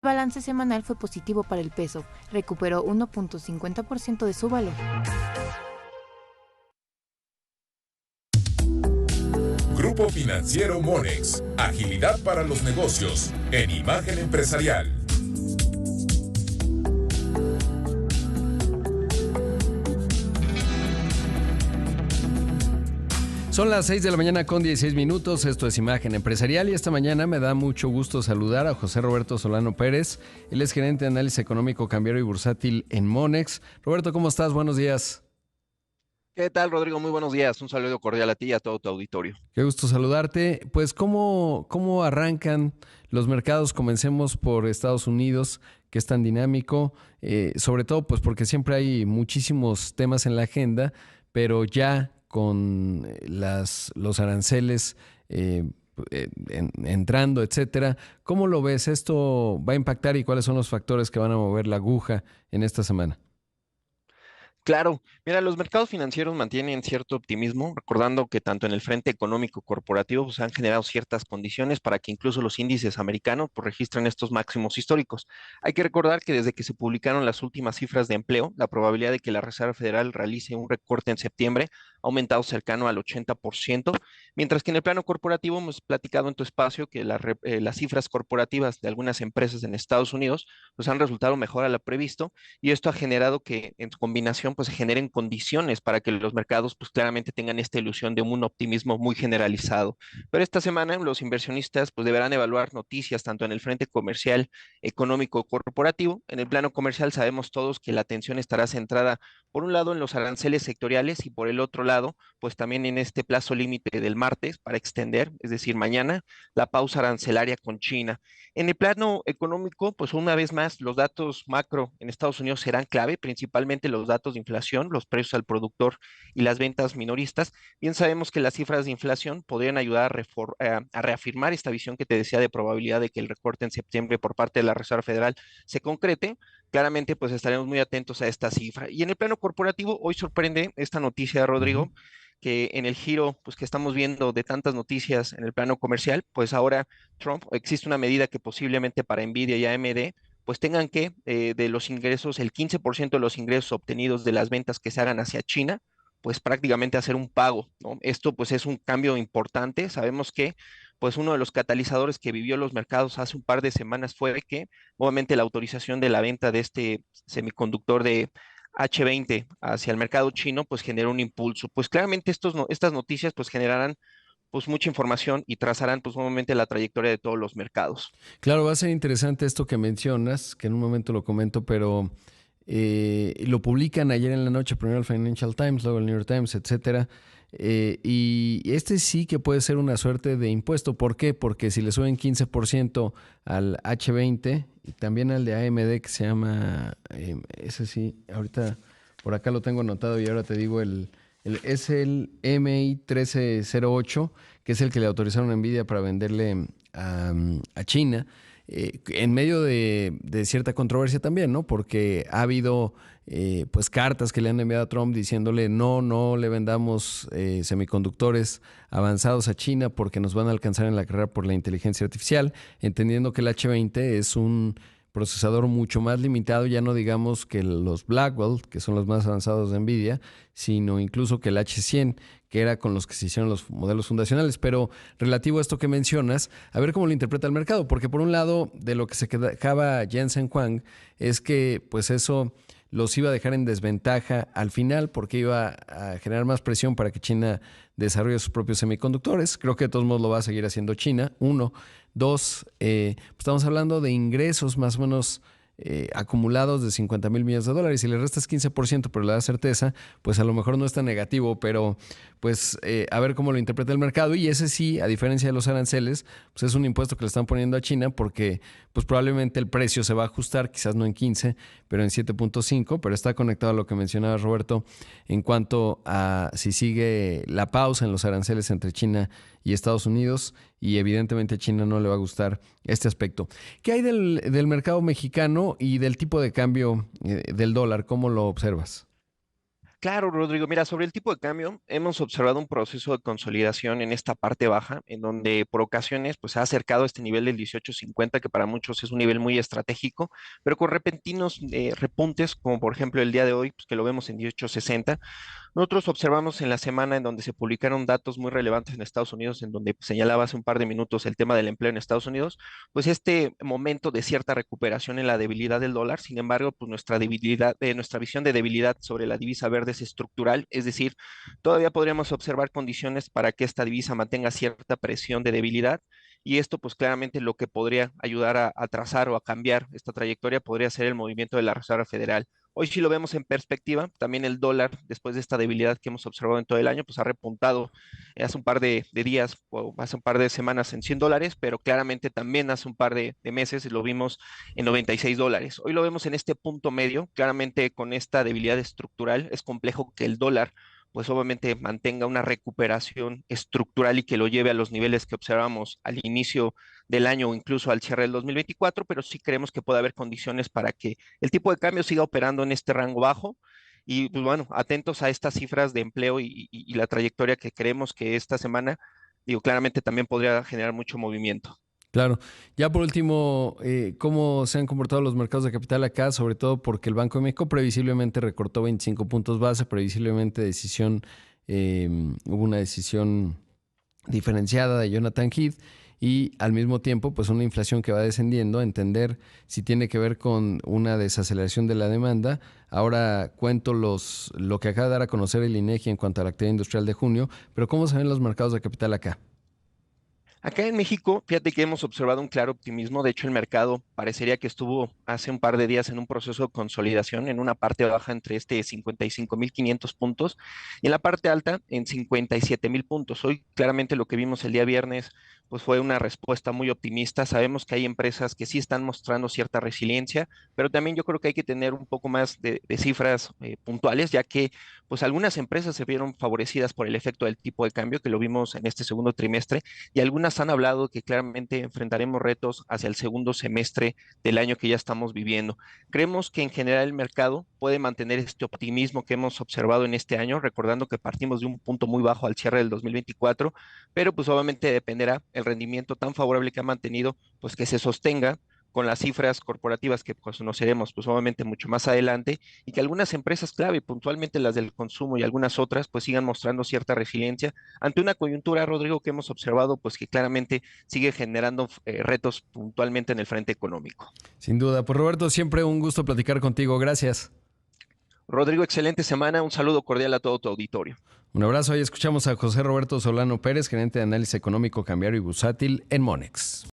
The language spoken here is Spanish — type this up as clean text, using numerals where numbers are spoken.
El balance semanal fue positivo para el peso, recuperó 1.50% de su valor. Grupo Financiero Monex, agilidad para los negocios, en Imagen Empresarial. Son las 6 de la mañana con 16 minutos, esto es Imagen Empresarial y esta mañana me da mucho gusto saludar a José Roberto Solano Pérez. Él es gerente de análisis económico, cambiario y bursátil en Monex. Roberto, ¿cómo estás? Buenos días. ¿Qué tal, Rodrigo? Muy buenos días. Un saludo cordial a ti y a todo tu auditorio. Qué gusto saludarte. Pues, ¿cómo arrancan los mercados? Comencemos por Estados Unidos, que es tan dinámico, sobre todo pues porque siempre hay muchísimos temas en la agenda, pero ya con los aranceles entrando, etcétera. ¿Cómo lo ves? ¿Esto va a impactar y cuáles son los factores que van a mover la aguja en esta semana? Claro, mira, los mercados financieros mantienen cierto optimismo, recordando que tanto en el frente económico corporativo pues, han generado ciertas condiciones para que incluso los índices americanos pues, registren estos máximos históricos. Hay que recordar que desde que se publicaron las últimas cifras de empleo, la probabilidad de que la Reserva Federal realice un recorte en septiembre ha aumentado cercano al 80%, mientras que en el plano corporativo hemos platicado en tu espacio que las cifras corporativas de algunas empresas en Estados Unidos pues, han resultado mejor a lo previsto y esto ha generado que en su combinación pues se generen condiciones para que los mercados pues claramente tengan esta ilusión de un optimismo muy generalizado. Pero esta semana los inversionistas pues deberán evaluar noticias tanto en el frente comercial, económico, corporativo. En el plano comercial sabemos todos que la atención estará centrada por un lado en los aranceles sectoriales y por el otro lado pues también en este plazo límite del martes para extender, es decir, mañana, la pausa arancelaria con China. En el plano económico, pues una vez más, los datos macro en Estados Unidos serán clave, principalmente los datos de inflación, los precios al productor y las ventas minoristas. Bien sabemos que las cifras de inflación podrían ayudar a reafirmar esta visión que te decía de probabilidad de que el recorte en septiembre por parte de la Reserva Federal se concrete. Claramente, pues estaremos muy atentos a esta cifra. Y en el plano corporativo, hoy sorprende esta noticia, Ujú. Rodrigo, que en el giro pues, que estamos viendo de tantas noticias en el plano comercial, pues ahora Trump, existe una medida que posiblemente para Nvidia y AMD, pues tengan que de los ingresos, el 15% de los ingresos obtenidos de las ventas que se hagan hacia China, pues prácticamente hacer un pago, ¿no? Esto pues es un cambio importante. Sabemos que pues uno de los catalizadores que vivió los mercados hace un par de semanas fue que nuevamente la autorización de la venta de este semiconductor de H20 hacia el mercado chino, pues generó un impulso. Pues claramente estas noticias pues generarán pues mucha información y trazarán pues nuevamente la trayectoria de todos los mercados. Claro, va a ser interesante esto que mencionas, que en un momento lo comento, pero lo publican ayer en la noche, primero el Financial Times, luego el New York Times, etcétera. Y este sí que puede ser una suerte de impuesto. ¿Por qué? Porque si le suben 15% al H20 y también al de AMD que se llama, ese sí, ahorita por acá lo tengo anotado y ahora te digo es el MI 1308, que es el que le autorizaron a Nvidia para venderle a China, en medio de cierta controversia también, ¿no? Porque ha habido pues cartas que le han enviado a Trump diciéndole no le vendamos semiconductores avanzados a China porque nos van a alcanzar en la carrera por la inteligencia artificial, entendiendo que el H20 es un procesador mucho más limitado, ya no digamos que los Blackwell, que son los más avanzados de Nvidia, sino incluso que el H100, que era con los que se hicieron los modelos fundacionales. Pero relativo a esto que mencionas, a ver cómo lo interpreta el mercado, porque por un lado, de lo que se quejaba Jensen Huang, es que pues eso los iba a dejar en desventaja al final porque iba a generar más presión para que China desarrolle sus propios semiconductores. Creo que de todos modos lo va a seguir haciendo China, uno. Dos, pues estamos hablando de ingresos más o menos acumulados de 50,000 millones de dólares. Si le restas 15%, pero le das certeza, pues a lo mejor no es tan negativo, pero pues a ver cómo lo interpreta el mercado. Y ese sí, a diferencia de los aranceles, pues es un impuesto que le están poniendo a China porque pues probablemente el precio se va a ajustar, quizás no en 15, pero en 7.5, pero está conectado a lo que mencionaba Roberto en cuanto a si sigue la pausa en los aranceles entre China y Estados Unidos, y evidentemente a China no le va a gustar este aspecto. ¿Qué hay del mercado mexicano y del tipo de cambio del dólar? ¿Cómo lo observas? Claro, Rodrigo. Mira, sobre el tipo de cambio, hemos observado un proceso de consolidación en esta parte baja, en donde por ocasiones pues, se ha acercado a este nivel del 18.50, que para muchos es un nivel muy estratégico, pero con repentinos repuntes, como por ejemplo el día de hoy, pues, que lo vemos en 18.60. Nosotros observamos en la semana en donde se publicaron datos muy relevantes en Estados Unidos, en donde señalaba hace un par de minutos el tema del empleo en Estados Unidos, pues este momento de cierta recuperación en la debilidad del dólar. Sin embargo, pues nuestra debilidad, nuestra visión de debilidad sobre la divisa verde es estructural, es decir, todavía podríamos observar condiciones para que esta divisa mantenga cierta presión de debilidad. Y esto, pues claramente lo que podría ayudar a trazar o a cambiar esta trayectoria podría ser el movimiento de la Reserva Federal. Hoy sí lo vemos en perspectiva, también el dólar, después de esta debilidad que hemos observado en todo el año, pues ha repuntado hace un par de días o hace un par de semanas en $100, pero claramente también hace un par de meses lo vimos en $96. Hoy lo vemos en este punto medio, claramente con esta debilidad estructural, es complejo que el dólar pues obviamente mantenga una recuperación estructural y que lo lleve a los niveles que observamos al inicio del año o incluso al cierre del 2024, pero sí creemos que puede haber condiciones para que el tipo de cambio siga operando en este rango bajo. Y pues bueno, atentos a estas cifras de empleo y la trayectoria que creemos que esta semana, digo, claramente también podría generar mucho movimiento. Claro. Ya por último, ¿cómo se han comportado los mercados de capital acá? Sobre todo porque el Banco de México previsiblemente recortó 25 puntos base, previsiblemente hubo una decisión diferenciada de Jonathan Heath y al mismo tiempo pues una inflación que va descendiendo, entender si tiene que ver con una desaceleración de la demanda. Ahora cuento lo que acaba de dar a conocer el INEGI en cuanto a la actividad industrial de junio, pero ¿cómo se ven los mercados de capital acá? Acá en México, fíjate que hemos observado un claro optimismo. De hecho, el mercado parecería que estuvo hace un par de días en un proceso de consolidación, en una parte baja entre 55.500 puntos y en la parte alta en 57.000 puntos. Hoy, claramente, lo que vimos el día viernes, pues fue una respuesta muy optimista. Sabemos que hay empresas que sí están mostrando cierta resiliencia, pero también yo creo que hay que tener un poco más de cifras puntuales, ya que pues algunas empresas se vieron favorecidas por el efecto del tipo de cambio, que lo vimos en este segundo trimestre y algunas han hablado que claramente enfrentaremos retos hacia el segundo semestre del año que ya estamos viviendo. Creemos que en general el mercado puede mantener este optimismo que hemos observado en este año, recordando que partimos de un punto muy bajo al cierre del 2024, pero pues obviamente dependerá el rendimiento tan favorable que ha mantenido, pues que se sostenga con las cifras corporativas que conoceremos pues obviamente mucho más adelante y que algunas empresas clave, puntualmente las del consumo y algunas otras, pues sigan mostrando cierta resiliencia ante una coyuntura, Rodrigo, que hemos observado pues que claramente sigue generando retos puntualmente en el frente económico. Sin duda. Pues Roberto, siempre un gusto platicar contigo. Gracias. Rodrigo, excelente semana. Un saludo cordial a todo tu auditorio. Un abrazo. Hoy escuchamos a José Roberto Solano Pérez, gerente de análisis económico, cambiario y bursátil en Monex.